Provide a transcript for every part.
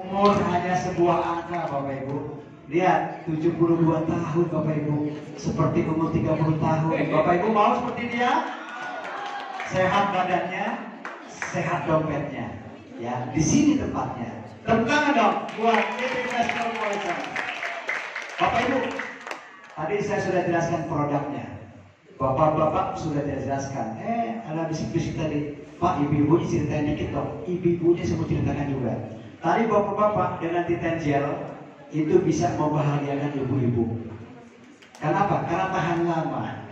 Umur hanya sebuah angka Bapak Ibu. Lihat 72 tahun Bapak Ibu, seperti umur 30 tahun. Bapak Ibu mau seperti dia? Sehat badannya, sehat dompetnya. Ya, di sini tempatnya. Tepuk tangan dong buat PTBS Corporation. Bapak Ibu, tadi saya sudah jelaskan produknya. Bapak-bapak sudah jelaskan. Ada bisik-bisik tadi. Pak, ibu-ibu ini ceritain dikit dong. Ibu-ibunya saya mau ceritakan juga. Tadi bapak-bapak dengan Titangel itu bisa membahagiakan ibu-ibu. Kenapa? Karena tahan lama.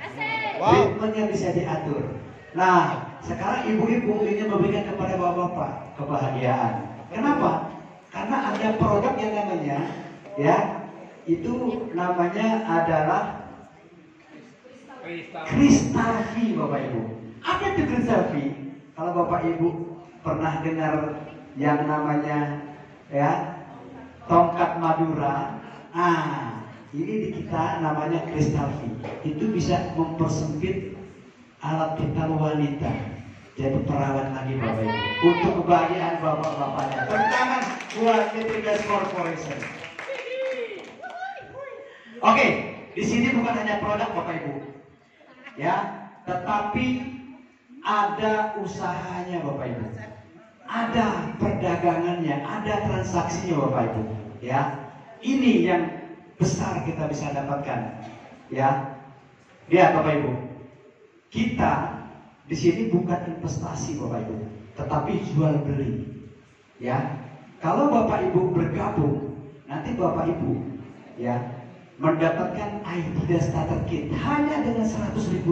Ritmenya bisa diatur. Nah, sekarang ibu-ibu ingin memberikan kepada bapak-bapak kebahagiaan. Kenapa? Karena ada produk yang namanya, ya, itu namanya adalah Crystal V, Bapak Ibu. Apa itu Crystal V? Kalau Bapak Ibu pernah dengar yang namanya, ya, tongkat Madura, ini di kita namanya Crystal V. Itu bisa mempersempit alat vital wanita. Jadi perawat lagi Bapak Ibu. Untuk kebahagiaan bapak-bapaknya. Tangan buat PTBS Corporation. Oke, di sini bukan hanya produk Bapak Ibu, ya, tetapi ada usahanya Bapak Ibu. Ada perdagangannya, ada transaksinya Bapak Ibu, ya. Ini yang besar kita bisa dapatkan, ya. Lihat Bapak Ibu, kita di sini bukan investasi Bapak Ibu, tetapi jual beli, ya. Kalau Bapak Ibu bergabung, nanti Bapak Ibu, ya, mendapatkan ID Starter Kit hanya dengan Rp100.000,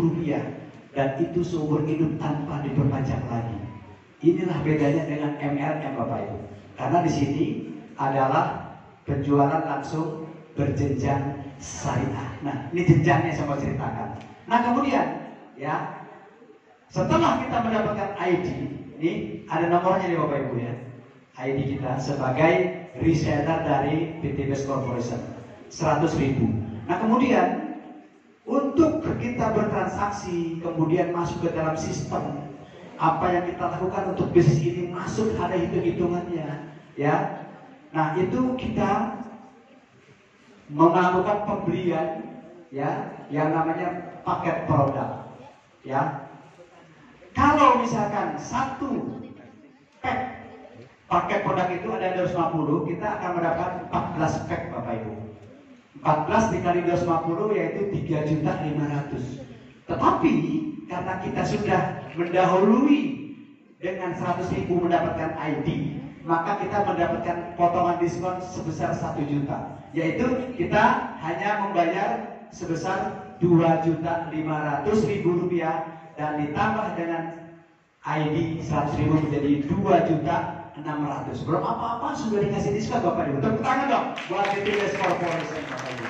dan itu seumur hidup tanpa diperpanjang lagi. Inilah bedanya dengan MLM Bapak Ibu. Karena di sini adalah penjualan langsung berjenjang syariah. Nah, ini jenjangnya saya mau ceritakan. Nah, kemudian, ya, setelah kita mendapatkan ID, ini ada nomornya nih Bapak Ibu, ya. ID kita sebagai reseller dari PTBS Corporation, 100.000. Nah, kemudian untuk kita bertransaksi, kemudian masuk ke dalam sistem, apa yang kita lakukan untuk bisnis ini masuk, ada hitung-hitungannya, ya. Nah, itu kita melakukan pembelian, ya, yang namanya paket produk, ya. Kalau misalkan satu paket produk itu ada 250, kita akan mendapatkan 14 pack Bapak Ibu. 14 dikali 250 yaitu 3.500.000. Tetapi karena kita sudah mendahului dengan 100.000 mendapatkan ID, maka kita mendapatkan potongan diskon sebesar 1 juta. Yaitu kita hanya membayar sebesar Rp2.500.000 dan ditambah dengan ID 100.000 menjadi 2.600.000. Belum apa-apa sudah dikasih diskon Bapak Ibu. Tepuk tangan dong buat PTBS Corporation Bapak Ibu.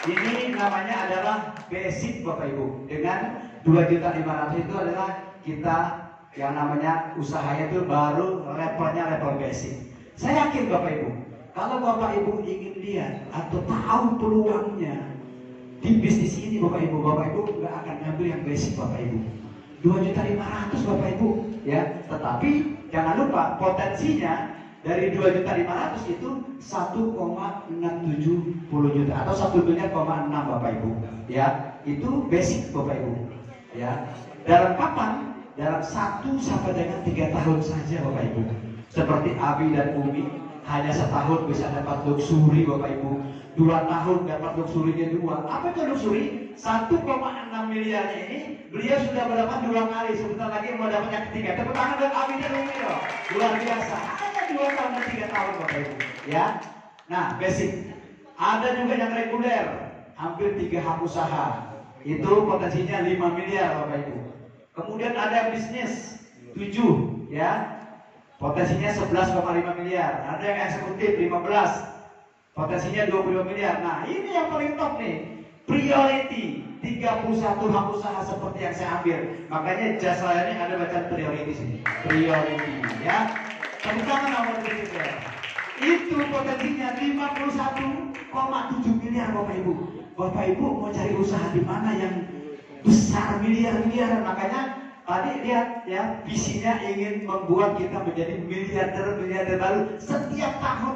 Ini namanya adalah basic Bapak Ibu. Dengan 2.500.000 itu adalah kita yang namanya usahanya itu baru levelnya level basic. Saya yakin Bapak Ibu, kalau Bapak Ibu ingin lihat atau tahu peluangnya di bisnis ini Bapak Ibu nggak akan ngambil yang basic Bapak Ibu. 2.500.000 Bapak Ibu, ya. Tetapi jangan lupa potensinya dari 2.500.000 itu 1,670 juta atau 1,6 miliar Bapak Ibu, ya. Itu basic Bapak Ibu, ya. Dalam kapan? Dalam 1 sampai dengan 3 tahun saja Bapak Ibu. Seperti Abi dan Umi, hanya setahun bisa dapat luxury Bapak Ibu. 2 tahun dapat luxury-nya 2. Apa itu luxury? 1,6 miliarnya ini beliau sudah mendapat 2 kali. Sebentar lagi mau dapat yang ketiga. Tepuk tangan buat Abi dan Umi loh. Luar biasa. Hanya 2 tahun dan 3 tahun Bapak Ibu, ya. Nah, basic. Ada juga yang reguler, hampir 3 hak usaha. Itu potensinya 5 miliar Bapak Ibu. Kemudian ada bisnis 7, ya. Potensinya 11,5 miliar. Ada yang eksekutif 15. Potensinya 25 miliar. Nah, ini yang paling top nih. Priority 31 hak usaha seperti yang saya ambil. Makanya jasa ini ada bacaan priority sini. Priority, ya. Tepuk tangan nomor berikutnya. Itu potensinya 51,7 miliar Bapak Ibu. Bapak Ibu mau cari usaha di mana yang besar miliar-miliar? Makanya tadi lihat, ya, visinya ingin membuat kita menjadi miliarder baru. Setiap tahun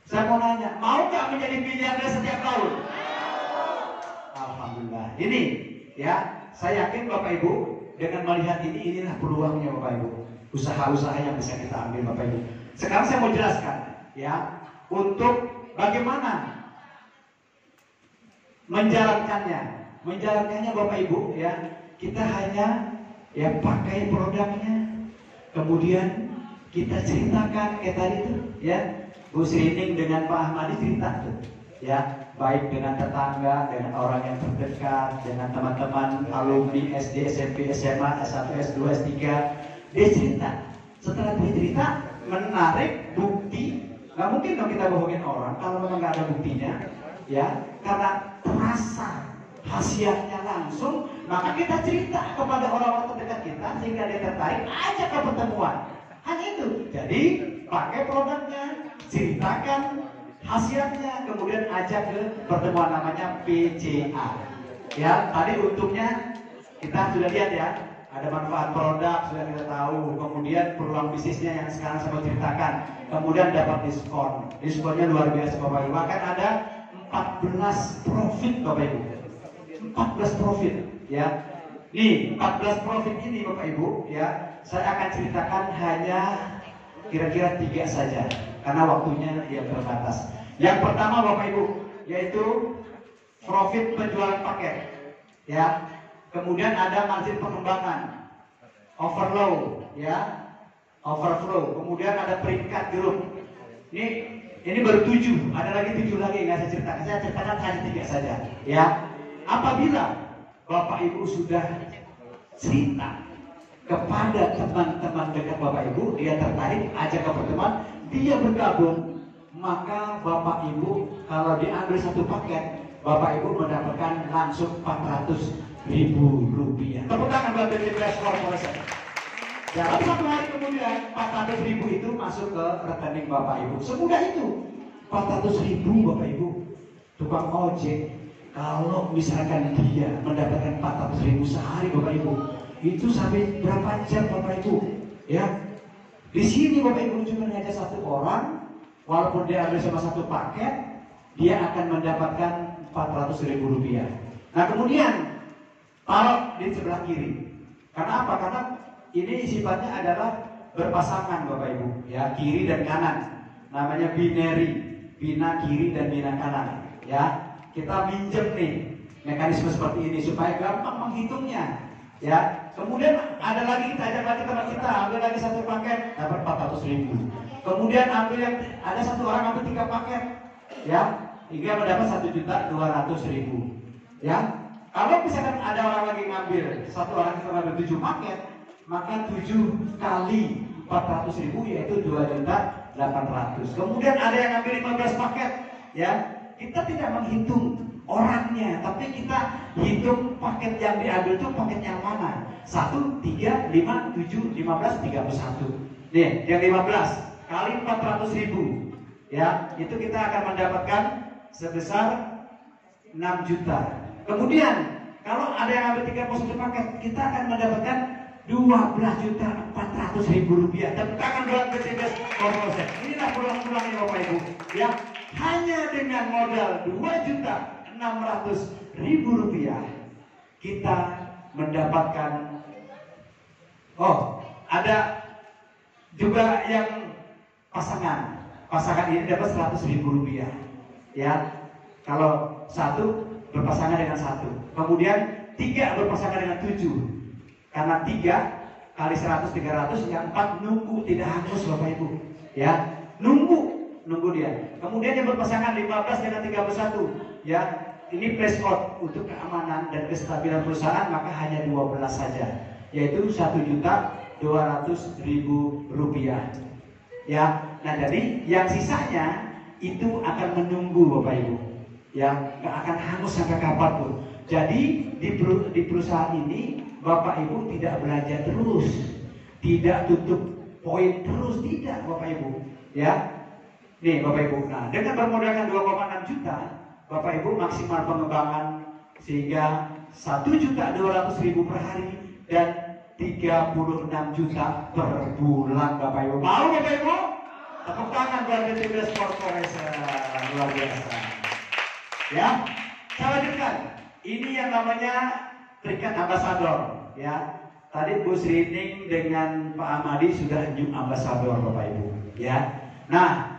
Saya mau nanya, mau nggak menjadi miliarder setiap tahun? Alhamdulillah. Ini ya, saya yakin Bapak Ibu dengan melihat ini, inilah peluangnya Bapak Ibu. Usaha-usaha yang bisa kita ambil Bapak Ibu. Sekarang saya mau jelaskan ya, untuk bagaimana menjalankannya. Menjalankannya Bapak Ibu ya, kita hanya ya pakai produknya, kemudian kita ceritakan kayak tadi tuh ya, Bu Srining dengan Pak Ahmadi cerita tuh ya, baik dengan tetangga, dengan orang yang terdekat, dengan teman-teman alumni SD, SMP, SMA, S1, S2, S3. Dia cerita. Setelah dia cerita, menarik bukti. Gak mungkin dong kita bohongin orang kalau memang gak ada buktinya ya, karena terasa khasiatnya langsung, maka kita cerita kepada orang-orang terdekat kita sehingga dia tertarik, ajak ke pertemuan. Hanya itu. Jadi pakai produknya, ceritakan khasiatnya, kemudian ajak ke pertemuan, namanya PCA. Ya, tadi untungnya kita sudah lihat ya, ada manfaat produk sudah kita tahu, kemudian peluang bisnisnya yang sekarang saya mau ceritakan, kemudian dapat diskon, diskonnya luar biasa Bapak Ibu. Bahkan ada 14 profit Bapak Ibu, 14 profit ya. Nih 14 profit ini Bapak Ibu ya, saya akan ceritakan hanya kira-kira 3 saja karena waktunya yang terbatas. Yang pertama Bapak Ibu, yaitu profit penjualan paket ya. Kemudian ada margin pengembangan, overflow ya, overflow. Kemudian ada peringkat grup. Ini baru 7, ada lagi 7 lagi nggak saya ceritakan. Saya ceritakan hanya 3 saja ya. Apabila Bapak Ibu sudah cerita kepada teman-teman dekat Bapak Ibu, dia tertarik, ajak ke pertemuan, dia bergabung, maka Bapak Ibu kalau diambil satu paket, Bapak Ibu mendapatkan langsung 400.000 rupiah. Tepuk tangan buat PT Beras Corporation. Dalam 1 hari kemudian 400.000 itu masuk ke rekening Bapak Ibu. Semudah itu. 400.000 Bapak Ibu. Tukang ojek, kalau misalkan dia mendapatkan 400.000 sehari Bapak Ibu, itu sampai berapa jam Bapak Ibu? Ya. Di sini Bapak Ibu cuma hanya 1 orang, walaupun dia ambil sama 1 paket, dia akan mendapatkan 400.000 rupiah. Nah kemudian taruh di sebelah kiri. Karena apa? Karena ini sifatnya adalah berpasangan Bapak Ibu, ya, kiri dan kanan. Namanya binary, bina kiri dan bina kanan. Ya, kita minjem nih mekanisme seperti ini supaya gampang menghitungnya. Ya, kemudian ada lagi, kita ajak lagi teman kita, ambil lagi 1 paket, dapat 400.000. Kemudian ambil yang ada 1 orang ambil 3 paket, ya, hingga mendapat 1.200.000. Ya. Kalau misalkan ada orang lagi ngambil, 1 orang itu ngambil 7 paket, maka 7 kali 400.000 yaitu 2.800.000. Kemudian ada yang ngambil 15 paket, ya. Kita tidak menghitung orangnya, tapi kita hitung paket yang diambil itu paket yang mana. 1, 3, 5, 7, 15, 31. Nih, yang 15 kali 400.000, ya, itu kita akan mendapatkan sebesar 6 juta. Kemudian kalau ada yang ambil 31 paket, kita akan mendapatkan 12.400.000 rupiah. Tepuk tangan buat PT Beras Corporation. Inilah peluang-peluangnya Bapak Ibu. Ya, hanya dengan modal 2.600.000 rupiah kita mendapatkan. Oh, ada juga yang pasangan. Pasangan ini dapat 100.000 rupiah. Ya, kalau 1 berpasangan dengan 1, kemudian 3 berpasangan dengan 7. Karena 3 kali 100 300, yang 4 nunggu tidak hangus Bapak Ibu. Ya, nunggu dia. Kemudian yang berpasangan 15 dengan 31. Ya, ini place out untuk keamanan dan kestabilan perusahaan, maka hanya 12 saja, yaitu 1.200.000 rupiah. Ya, nah jadi yang sisanya itu akan menunggu Bapak Ibu. Ya, nggak akan hangus sampai kapanpun. Jadi di perusahaan ini Bapak Ibu tidak belanja terus, tidak tutup poin terus, tidak Bapak Ibu. Ya, nih Bapak Ibu. Nah, dengan bermodalkan 2,6 juta, Bapak Ibu maksimal pengembangan sehingga 1.200.000 per hari dan 36 juta per bulan Bapak Ibu. Mau Bapak Ibu? Tepuk tangan buat BTBS Corporation, luar biasa. Ya, saya lanjutkan. Ini yang namanya peringkat ambasador. Ya, tadi Bu Srining dengan Pak Amadi sudah new ambasador, Bapak Ibu. Ya, nah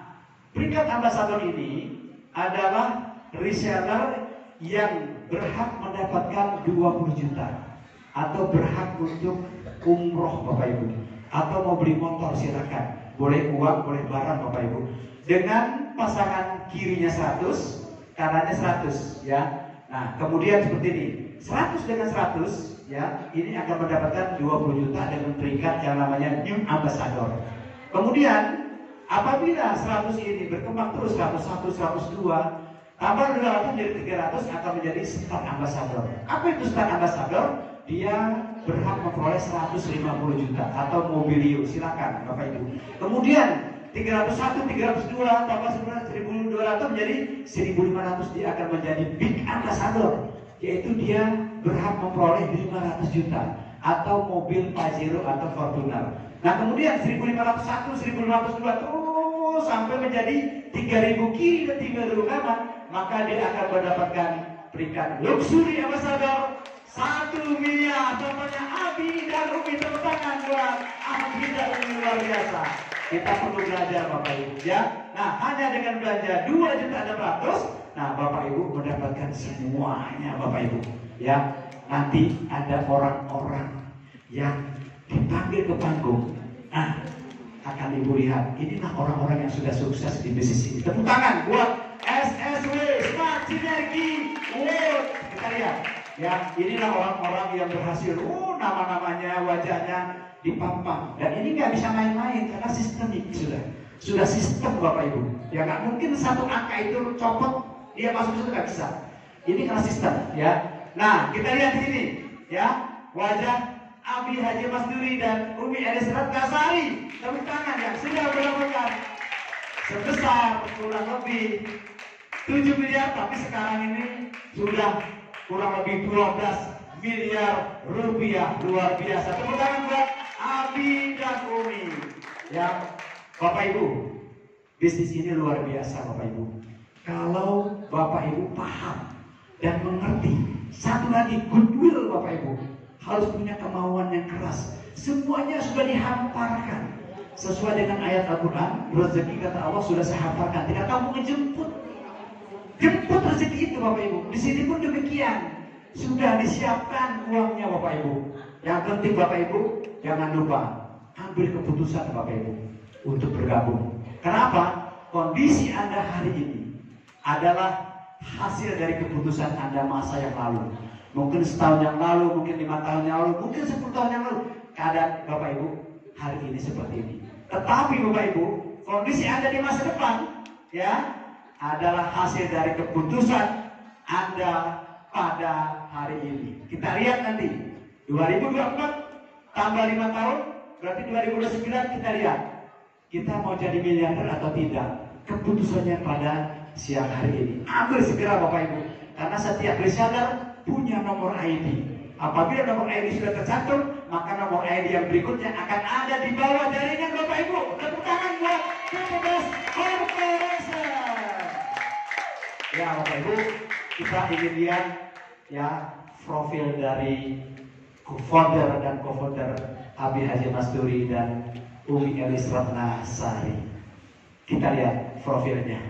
peringkat ambasador ini adalah reseller yang berhak mendapatkan 20 juta atau berhak untuk umroh, Bapak Ibu, atau mau beli motor silakan. Boleh uang, boleh barang, Bapak Ibu. Dengan pasangan kirinya 100, kanannya 100, ya. Nah, kemudian seperti ini. 100 dengan 100, ya. Ini akan mendapatkan 20 juta dengan peringkat yang namanya New Ambassador. Kemudian, apabila 100 ini berkembang terus 101, 102, tambah 200 jadi 300 akan menjadi Star Ambassador. Apa itu Star Ambassador? Dia berhak memperoleh 150 juta atau mobilio, silakan Bapak Ibu. Kemudian 301, 302 tambah 1.200 menjadi 1.500, dia akan menjadi Big Ambassador, yaitu dia berhak memperoleh 500 juta atau mobil Pajero atau Fortuner. Nah kemudian 1.501, 1.502 terus sampai menjadi 3.000 kiri dan 3.000 kanan, maka dia akan mendapatkan peringkat Luxury Ambassador 1 miliar. Contohnya Abi dan Umi, tepuk tangan buat Abi dan Umi, luar biasa. Kita perlu belajar Bapak Ibu, ya. Nah hanya dengan belanja 2.600.000, nah Bapak Ibu mendapatkan semuanya Bapak Ibu, ya. Nanti ada orang-orang yang dipanggil ke panggung. Nah akan Ibu lihat, inilah orang-orang yang sudah sukses di bisnis ini. Tepuk tangan buat SSW Smart Synergy World. Kita lihat, ya, inilah orang-orang yang berhasil. Nama-namanya, wajahnya dipampang. Dan ini nggak bisa main-main karena sistemik sudah sistem Bapak Ibu. Ya nggak mungkin satu angka itu copot dia masuk situ, nggak bisa. Ini karena sistem, ya. Nah kita lihat di sini, ya, wajah Abi Haji Masduri dan Umi Elisrat Kasari. Tepuk tangan yang sudah mendapatkan sebesar kurang lebih 7 miliar, tapi sekarang ini sudah kurang lebih 12 miliar rupiah. Luar biasa. Tepuk tangan buat Abi dan Umi. Ya, Bapak Ibu, bisnis ini luar biasa Bapak Ibu. Kalau Bapak Ibu paham dan mengerti, satu lagi goodwill Bapak Ibu, harus punya kemauan yang keras. Semuanya sudah dihamparkan sesuai dengan ayat Al-Quran. Rezeki kata Allah sudah saya hamparkan, tidak kamu ngejemput. Jemput rezeki itu Bapak Ibu. Di sini pun demikian, sudah disiapkan uangnya Bapak Ibu. Yang penting Bapak Ibu jangan lupa ambil keputusan Bapak Ibu untuk bergabung. Kenapa? Kondisi Anda hari ini adalah hasil dari keputusan Anda masa yang lalu. Mungkin setahun yang lalu, mungkin 5 tahun yang lalu, mungkin 10 tahun yang lalu. Keadaan Bapak Ibu hari ini seperti ini. Tetapi Bapak Ibu, kondisi Anda di masa depan, ya, adalah hasil dari keputusan Anda pada hari ini. Kita lihat nanti 2024 tambah 5 tahun, berarti 2029. Kita lihat kita mau jadi miliarder atau tidak. Keputusannya pada siang hari ini. Ambil segera Bapak Ibu, karena setiap reseller punya nomor ID. Apabila nomor ID sudah tercantum, maka nomor ID yang berikutnya akan ada di bawah jaringan Bapak Ibu. Tepuk tangan buat BTBS Corporation. Ya Bapak Ibu, kita ingin lihat, ya, profil dari founder dan co-founder Abi Haji Masduri dan Umi Elis Ratnasari. Kita lihat profilnya.